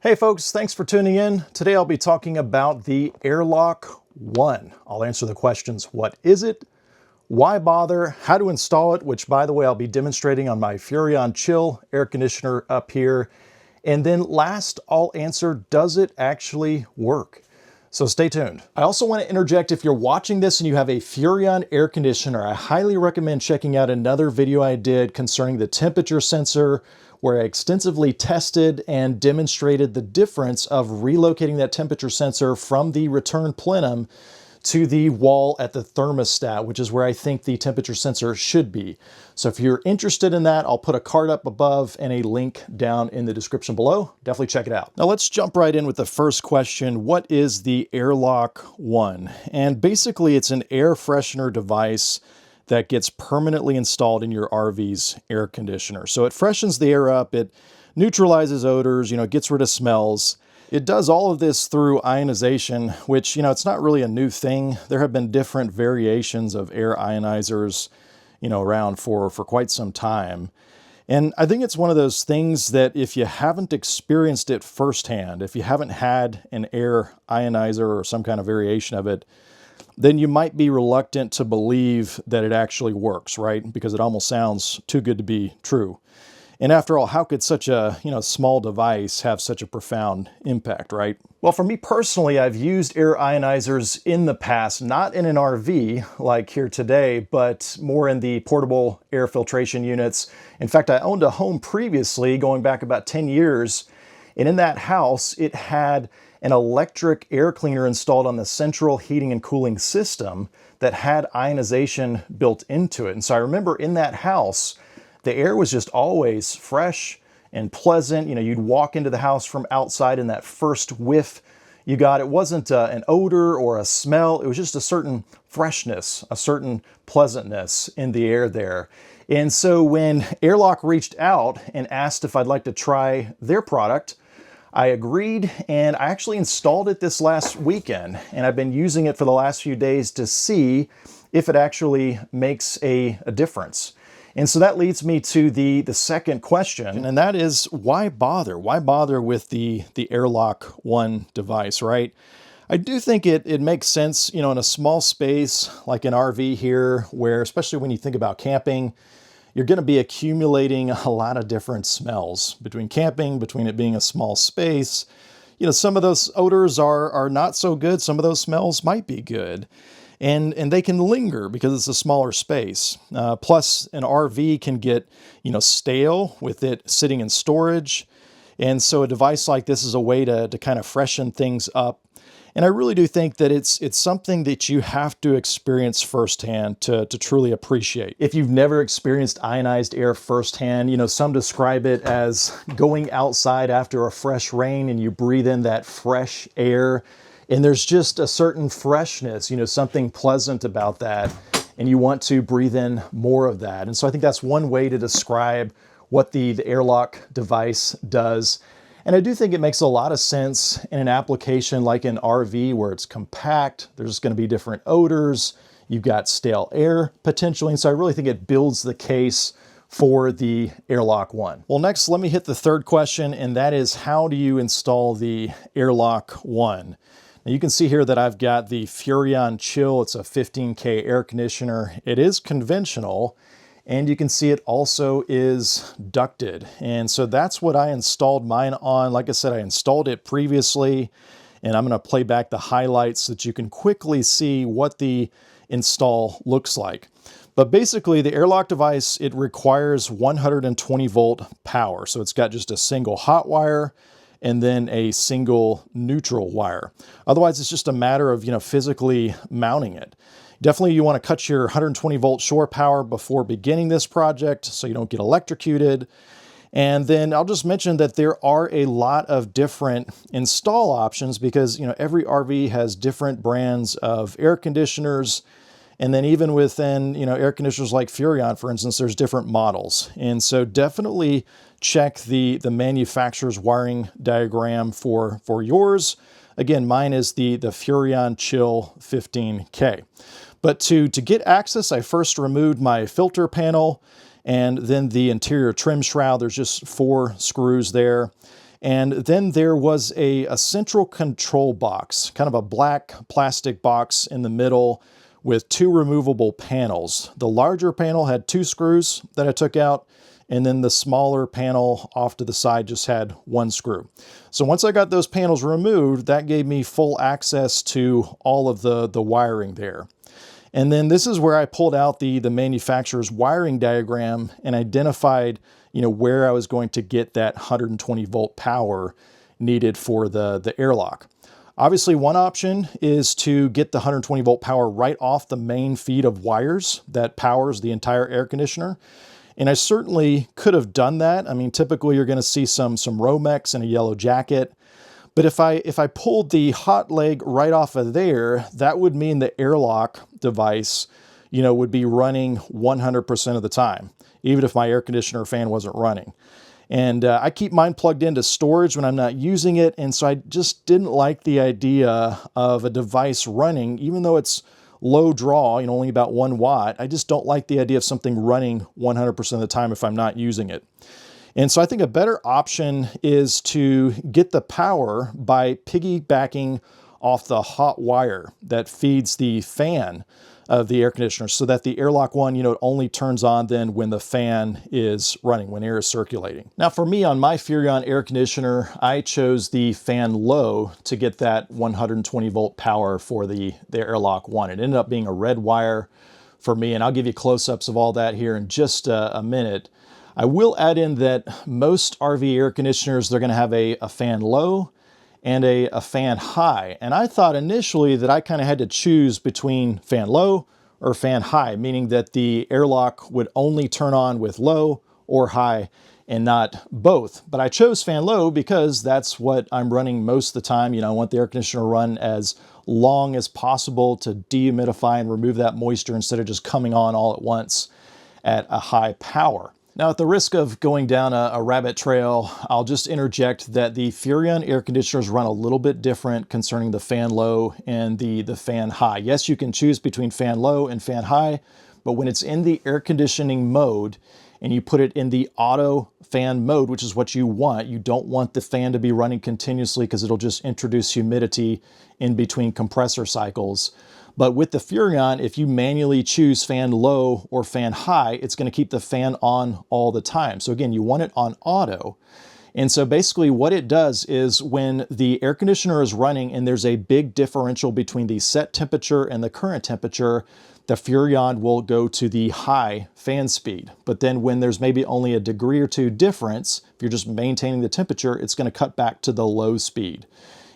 Hey folks, thanks for tuning in. Today I'll be talking about the AIRLOCK One. I'll answer the questions, what is it? Why bother? How to install it, which by the way, I'll be demonstrating on my Furrion Chill air conditioner up here. And then last, I'll answer, does it actually work? So stay tuned. I also want to interject, if you're watching this and you have a Furrion air conditioner, I highly recommend checking out another video I did concerning the temperature sensor, where I extensively tested and demonstrated the difference of relocating that temperature sensor from the return plenum to the wall at the thermostat, which is where I think the temperature sensor should be. So if you're interested in that, I'll put a card up above and a link down in the description below. Definitely check it out. Now let's jump right in with the first question. What is the AIRLOCK One? And basically it's an air freshener device that gets permanently installed in your RV's air conditioner. So it freshens the air up, it neutralizes odors, it gets rid of smells. It does all of this through ionization, which, it's not really a new thing. There have been different variations of air ionizers, around for quite some time. And I think it's one of those things that if you haven't experienced it firsthand, if you haven't had an air ionizer or some kind of variation of it, then you might be reluctant to believe that it actually works, right? Because it almost sounds too good to be true. And after all, how could such a small device have such a profound impact, right? Well, for me personally, I've used air ionizers in the past, not in an RV like here today, but more in the portable air filtration units. In fact, I owned a home previously, going back about 10 years, and in that house, it had an electric air cleaner installed on the central heating and cooling system that had ionization built into it. And so I remember in that house, the air was just always fresh and pleasant. You'd walk into the house from outside and that first whiff you got, it wasn't an odor or a smell. It was just a certain freshness, a certain pleasantness in the air there. And so when AIRLOCK reached out and asked if I'd like to try their product, I agreed, and I actually installed it this last weekend, and I've been using it for the last few days to see if it actually makes a difference. And so that leads me to the second question, and that is, why bother? Why bother with the AIRLOCK One device, right? I do think it makes sense, in a small space like an RV here, where especially when you think about camping, you're going to be accumulating a lot of different smells between camping, between it being a small space. Some of those odors are not so good. Some of those smells might be good. And they can linger because it's a smaller space. Plus, an RV can get, stale with it sitting in storage. And so a device like this is a way to kind of freshen things up. And I really do think that it's something that you have to experience firsthand to truly appreciate. If you've never experienced ionized air firsthand, some describe it as going outside after a fresh rain and you breathe in that fresh air. And there's just a certain freshness, something pleasant about that. And you want to breathe in more of that. And so I think that's one way to describe what the AIRLOCK device does. And I do think it makes a lot of sense in an application like an RV where it's compact, there's going to be different odors, you've got stale air potentially, and so I really think it builds the case for the AIRLOCK One. Well, next, let me hit the third question, and that is, how do you install the AIRLOCK One? Now you can see here that I've got the Furrion Chill. It's a 15K air conditioner. It is conventional. And you can see it also is ducted. And so that's what I installed mine on. Like I said, I installed it previously, and I'm going to play back the highlights so that you can quickly see what the install looks like. But basically, the AIRLOCK device, it requires 120 volt power. So it's got just a single hot wire and then a single neutral wire. Otherwise, it's just a matter of, physically mounting it. Definitely you want to cut your 120 volt shore power before beginning this project so you don't get electrocuted. And then I'll just mention that there are a lot of different install options because, every RV has different brands of air conditioners. And then even within, air conditioners like Furrion, for instance, there's different models. And so definitely check the manufacturer's wiring diagram for yours. Again, mine is the Furrion Chill 15K. But to get access, I first removed my filter panel and then the interior trim shroud. There's just 4 screws there. And then there was a central control box, kind of a black plastic box in the middle with 2 removable panels. The larger panel had 2 screws that I took out, and then the smaller panel off to the side just had 1 screw. So once I got those panels removed, that gave me full access to all of the wiring there. And then this is where I pulled out the manufacturer's wiring diagram and identified, where I was going to get that 120 volt power needed for the airlock. Obviously, one option is to get the 120 volt power right off the main feed of wires that powers the entire air conditioner. And I certainly could have done that. I mean, typically you're going to see some Romex and a yellow jacket. But if I pulled the hot leg right off of there, that would mean the airlock device, would be running 100% of the time, even if my air conditioner fan wasn't running. And I keep mine plugged into storage when I'm not using it. And so I just didn't like the idea of a device running, even though it's low draw, only about 1 watt. I just don't like the idea of something running 100% of the time if I'm not using it. And so I think a better option is to get the power by piggybacking off the hot wire that feeds the fan of the air conditioner, so that the AIRLOCK One, it only turns on then when the fan is running, when air is circulating. Now for me, on my Furrion air conditioner, I chose the fan low to get that 120 volt power for the AIRLOCK One. It ended up being a red wire for me, and I'll give you close-ups of all that here in just a minute. I will add in that most RV air conditioners, they're going to have a fan low and a fan high. And I thought initially that I kind of had to choose between fan low or fan high, meaning that the airlock would only turn on with low or high and not both. But I chose fan low because that's what I'm running most of the time. I want the air conditioner to run as long as possible to dehumidify and remove that moisture instead of just coming on all at once at a high power. Now, at the risk of going down a rabbit trail, I'll just interject that the Furrion air conditioners run a little bit different concerning the fan low and the fan high. Yes, you can choose between fan low and fan high, but when it's in the air conditioning mode and you put it in the auto fan mode, which is what you want, you don't want the fan to be running continuously because it'll just introduce humidity in between compressor cycles. But with the Furrion, if you manually choose fan low or fan high, it's going to keep the fan on all the time. So again, you want it on auto. And so basically what it does is when the air conditioner is running and there's a big differential between the set temperature and the current temperature, the Furrion will go to the high fan speed. But then when there's maybe only a degree or 2 difference, if you're just maintaining the temperature, it's going to cut back to the low speed.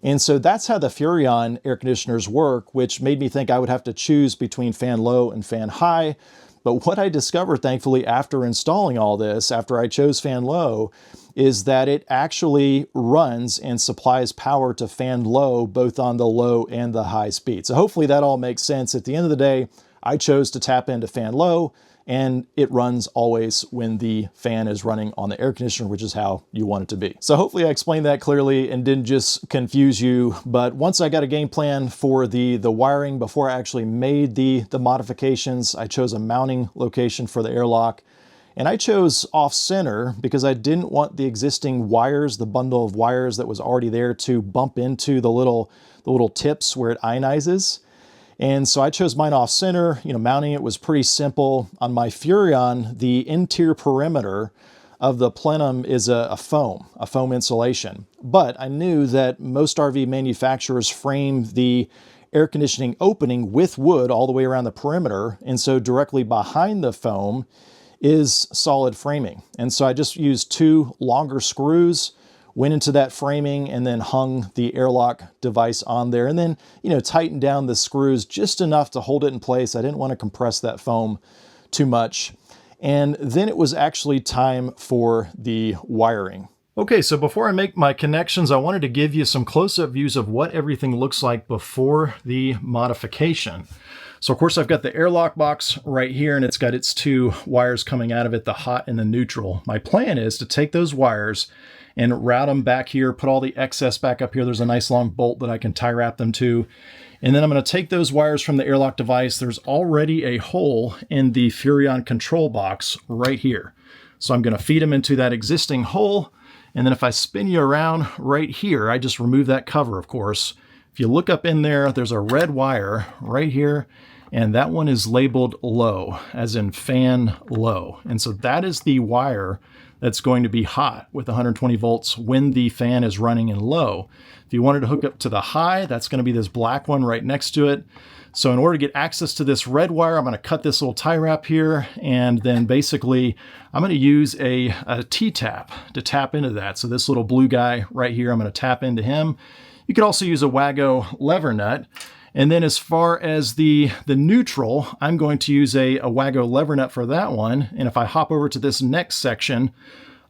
And so that's how the Furrion air conditioners work, which made me think I would have to choose between fan low and fan high. But what I discovered, thankfully, after installing all this, after I chose fan low, is that it actually runs and supplies power to fan low, both on the low and the high speed. So hopefully that all makes sense. At the end of the day, I chose to tap into fan low, and it runs always when the fan is running on the air conditioner, which is how you want it to be. So hopefully I explained that clearly and didn't just confuse you. But once I got a game plan for the wiring, before I actually made the modifications, I chose a mounting location for the airlock. And I chose off center because I didn't want the existing wires, the bundle of wires that was already there, to bump into the little tips where it ionizes. And so I chose mine off center. Mounting it was pretty simple. On my Furrion, the interior perimeter of the plenum is a foam insulation. But I knew that most RV manufacturers frame the air conditioning opening with wood all the way around the perimeter. And so directly behind the foam is solid framing. And so I just used 2 longer screws, went into that framing, and then hung the airlock device on there, and then, tightened down the screws just enough to hold it in place. I didn't want to compress that foam too much. And then it was actually time for the wiring. Okay, so before I make my connections, I wanted to give you some close-up views of what everything looks like before the modification. So of course I've got the airlock box right here, and it's got its 2 wires coming out of it, the hot and the neutral. My plan is to take those wires and route them back here, put all the excess back up here. There's a nice long bolt that I can tie wrap them to. And then I'm going to take those wires from the airlock device. There's already a hole in the Furrion control box right here. So I'm going to feed them into that existing hole. And then if I spin you around right here, I just remove that cover, of course. If you look up in there, there's a red wire right here, and that one is labeled low, as in fan low. And so that is the wire that's going to be hot with 120 volts when the fan is running in low. If you wanted to hook up to the high, that's going to be this black one right next to it. So in order to get access to this red wire, I'm going to cut this little tie wrap here, and then basically I'm going to use a T-tap to tap into that. So this little blue guy right here, I'm going to tap into him. You could also use a Wago lever nut. And then as far as the neutral, I'm going to use a Wago lever nut for that one. And if I hop over to this next section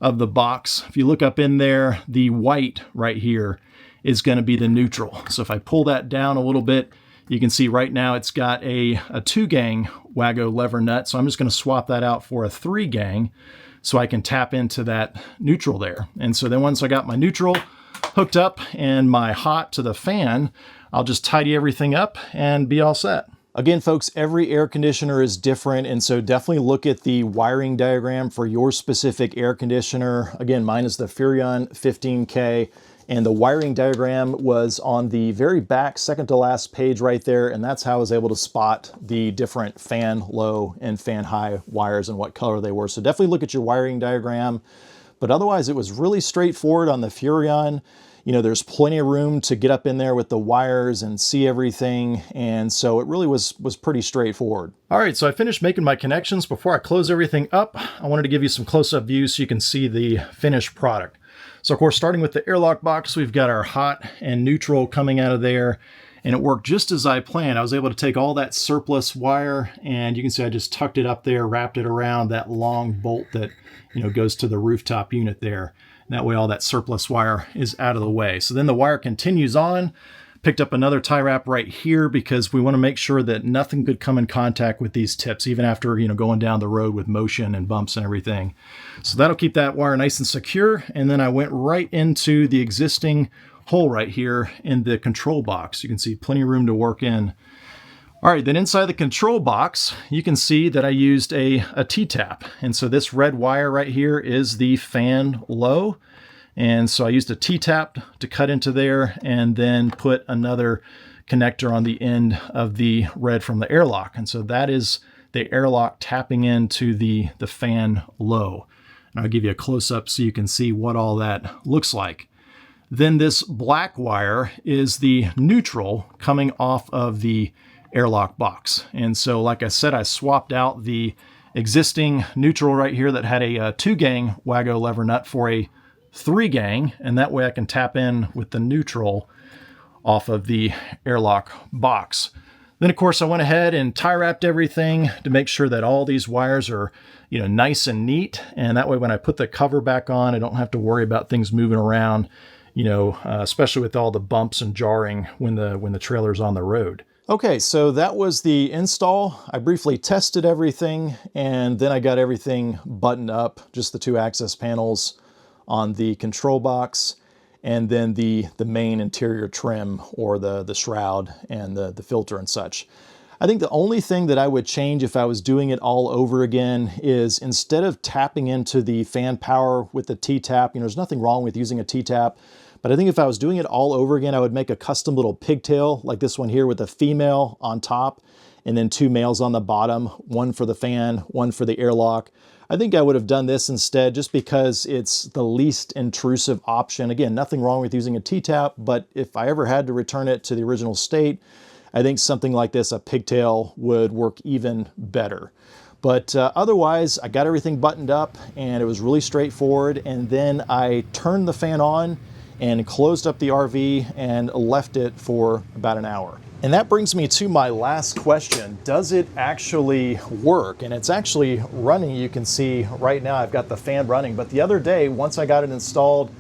of the box, if you look up in there, the white right here is going to be the neutral. So if I pull that down a little bit, you can see right now it's got a 2-gang Wago lever nut. So I'm just going to swap that out for a 3-gang so I can tap into that neutral there. And so then once I got my neutral hooked up and my hot to the fan, I'll just tidy everything up and be all set. Again, folks, every air conditioner is different, and so definitely look at the wiring diagram for your specific air conditioner. Again, mine is the Furrion 15K, and the wiring diagram was on the very back, second to last page right there, and that's how I was able to spot the different fan low and fan high wires and what color they were. So definitely look at your wiring diagram. But otherwise, it was really straightforward on the Furrion. You know, there's plenty of room to get up in there with the wires and see everything. And so it really was pretty straightforward. All right, so I finished making my connections. Before I close everything up, I wanted to give you some close-up views so you can see the finished product. So of course, starting with the AIRLOCK box, we've got our hot and neutral coming out of there. And it worked just as I planned. I was able to take all that surplus wire, and you can see I just tucked it up there, wrapped it around that long bolt that, you know, goes to the rooftop unit there. And that way all that surplus wire is out of the way. So then the wire continues on. Picked up another tie wrap right here because we want to make sure that nothing could come in contact with these tips, even after, you know, going down the road with motion and bumps and everything. So that'll keep that wire nice and secure. And then I went right into the existing hole right here in the control box. You can see plenty of room to work in. All right, then inside the control box, you can see that I used a T-tap. And so this red wire right here is the fan low. And so I used a T-tap to cut into there and then put another connector on the end of the red from the AIRLOCK. And so that is the AIRLOCK tapping into the fan low. And I'll give you a close-up so you can see what all that looks like. Then this black wire is the neutral coming off of the AIRLOCK box. And so like I said, I swapped out the existing neutral right here that had a 2-gang Wago lever nut for a 3-gang, and that way I can tap in with the neutral off of the AIRLOCK box. Then of course I went ahead and tie wrapped everything to make sure that all these wires are, you know, nice and neat, and that way when I put the cover back on, I don't have to worry about things moving around, you know, especially with all the bumps and jarring when the trailer's on the road. Okay, so that was the install. I briefly tested everything, and then I got everything buttoned up, just the 2 access panels on the control box, and then the main interior trim, or the shroud and the filter and such. I think the only thing that I would change if I was doing it all over again is, instead of tapping into the fan power with the T-tap, you know, there's nothing wrong with using a T-tap, but I think if I was doing it all over again, I would make a custom little pigtail like this one here with a female on top and then 2 males on the bottom, one for the fan, one for the AIRLOCK. I think I would have done this instead, just because it's the least intrusive option. Again, nothing wrong with using a T-tap, but if I ever had to return it to the original state, I think something like this, a pigtail, would work even better. But otherwise, I got everything buttoned up and it was really straightforward. And then I turned the fan on and closed up the RV and left it for about an hour. And that brings me to my last question. Does it actually work? And it's actually running. You can see right now I've got the fan running, but the other day, once I got it installed,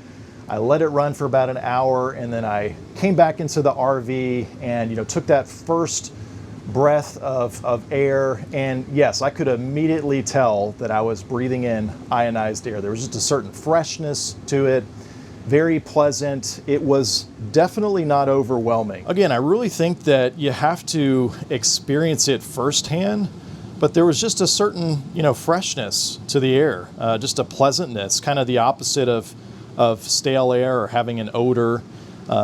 I let it run for about an hour, and then I came back into the RV and, you know, took that first breath of air, and yes, I could immediately tell that I was breathing in ionized air. There was just a certain freshness to it. Very pleasant. It was definitely not overwhelming. Again, I really think that you have to experience it firsthand, but there was just a certain, you know, freshness to the air, just a pleasantness, kind of the opposite of of stale air or having an odor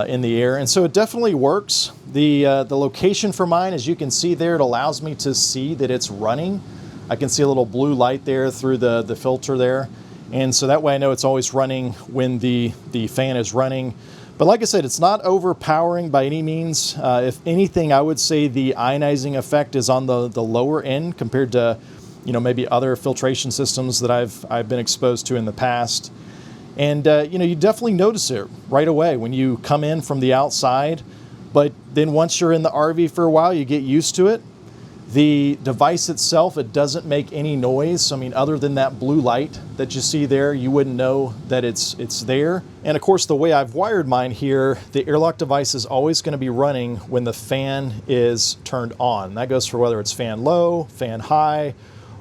in the air. And so it definitely works. The location for mine, as you can see there, it allows me to see that it's running. I can see a little blue light there through the filter there. And so that way I know it's always running when the fan is running. But like I said, it's not overpowering by any means. If anything, I would say the ionizing effect is on the lower end compared to, you know, maybe other filtration systems that I've been exposed to in the past. And you know, you definitely notice it right away when you come in from the outside. But then once you're in the RV for a while, you get used to it. The device itself, it doesn't make any noise. I mean, other than that blue light that you see there, you wouldn't know that it's there. And of course, the way I've wired mine here, the AIRLOCK device is always going to be running when the fan is turned on. That goes for whether it's fan low, fan high,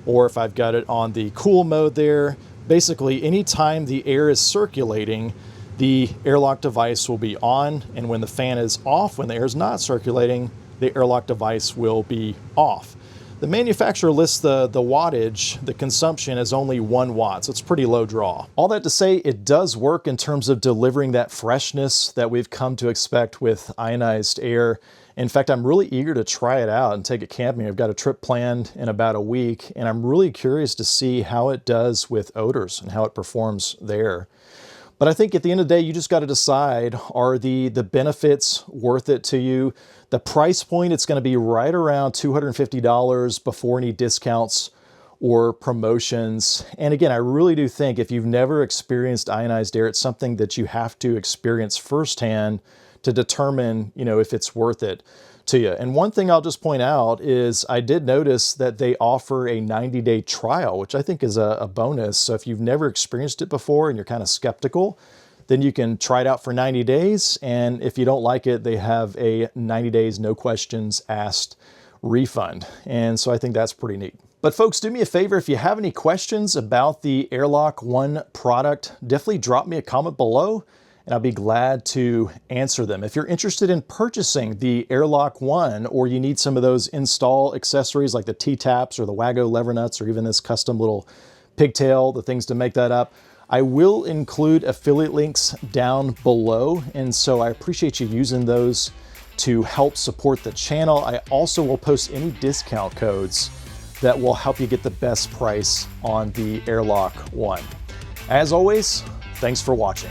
or if I've got it on the cool mode there. Basically, anytime the air is circulating, the AIRLOCK device will be on, and when the fan is off, when the air is not circulating, the AIRLOCK device will be off. The manufacturer lists the wattage, the consumption, as only 1 watt, so it's pretty low draw. All that to say, it does work in terms of delivering that freshness that we've come to expect with ionized air. In fact, I'm really eager to try it out and take it camping. I've got a trip planned in about a week, and I'm really curious to see how it does with odors and how it performs there. But I think at the end of the day, you just got to decide, are the benefits worth it to you? The price point, it's going to be right around $250 before any discounts or promotions. And again, I really do think if you've never experienced ionized air, it's something that you have to experience firsthand to determine, you know, if it's worth it to you. And one thing I'll just point out is I did notice that they offer a 90-day trial, which I think is a bonus. So if you've never experienced it before and you're kind of skeptical, then you can try it out for 90 days. And if you don't like it, they have a 90 days, no questions asked refund. And so I think that's pretty neat. But folks, do me a favor, if you have any questions about the AIRLOCK One product, definitely drop me a comment below and I'll be glad to answer them. If you're interested in purchasing the AIRLOCK One, or you need some of those install accessories like the T-taps or the Wago lever nuts, or even this custom little pigtail, the things to make that up, I will include affiliate links down below. And so I appreciate you using those to help support the channel. I also will post any discount codes that will help you get the best price on the AIRLOCK One. As always, thanks for watching.